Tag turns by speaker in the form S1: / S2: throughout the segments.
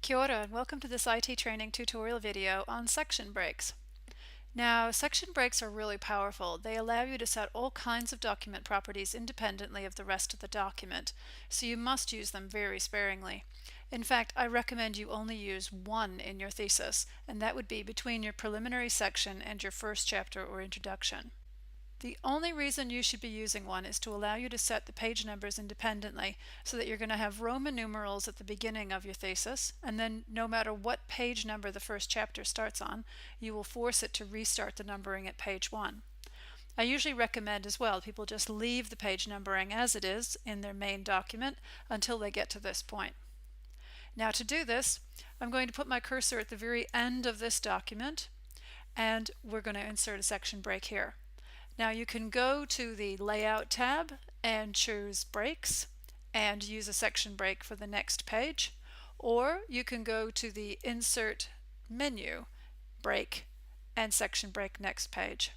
S1: Kia ora and welcome to this IT training tutorial video on section breaks. Now, section breaks are really powerful. They allow you to set all kinds of document properties independently of the rest of the document, so you must use them very sparingly. In fact, I recommend you only use one in your thesis, and that would be between your preliminary section and your first chapter or introduction. The only reason you should be using one is to allow you to set the page numbers independently so that you're going to have Roman numerals at the beginning of your thesis, and then no matter what page number the first chapter starts on, you will force it to restart the numbering at page 1. I usually recommend as well people just leave the page numbering as it is in their main document until they get to this point. Now to do this, I'm going to put my cursor at the very end of this document, and we're going to insert a section break here. Now you can go to the Layout tab and choose Breaks and use a section break for the next page, or you can go to the Insert menu, Break, and Section Break Next Page.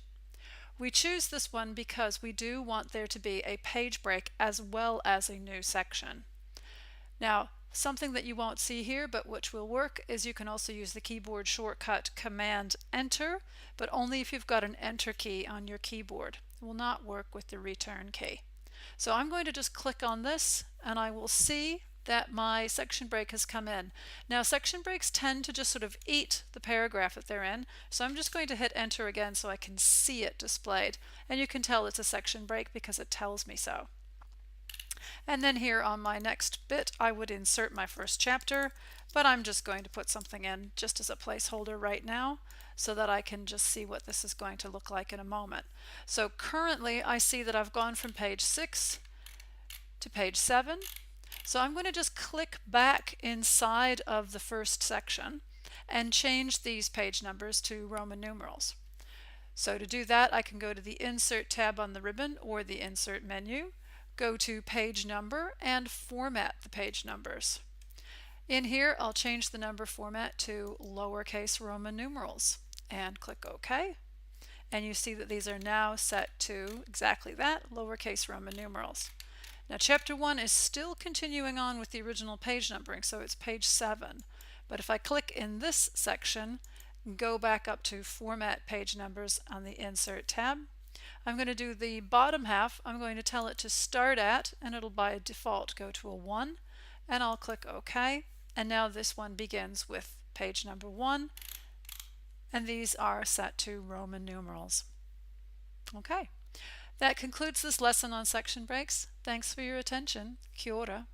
S1: We choose this one because we do want there to be a page break as well as a new section. Now, something that you won't see here but which will work is you can also use the keyboard shortcut Command Enter, but only if you've got an Enter key on your keyboard. It will not work with the Return key. So I'm going to just click on this and I will see that my section break has come in. Now section breaks tend to just sort of eat the paragraph that they're in, so I'm just going to hit Enter again so I can see it displayed, and you can tell it's a section break because it tells me so. And then here on my next bit I would insert my first chapter, but I'm just going to put something in just as a placeholder right now so that I can just see what this is going to look like in a moment. So currently I see that I've gone from page 6 to page 7. So I'm going to just click back inside of the first section and change these page numbers to Roman numerals. So to do that, I can go to the Insert tab on the ribbon or the Insert menu, go to Page Number, and format the page numbers. In here, I'll change the number format to lowercase Roman numerals and click OK. And you see that these are now set to exactly that, lowercase Roman numerals. Now chapter 1 is still continuing on with the original page numbering, so it's page 7. But if I click in this section, go back up to Format Page Numbers on the Insert tab, I'm going to do the bottom half. I'm going to tell it to start at, and it'll by default go to a 1, and I'll click OK. And now this one begins with page number 1, and these are set to Roman numerals. Okay. That concludes this lesson on section breaks. Thanks for your attention. Kia ora.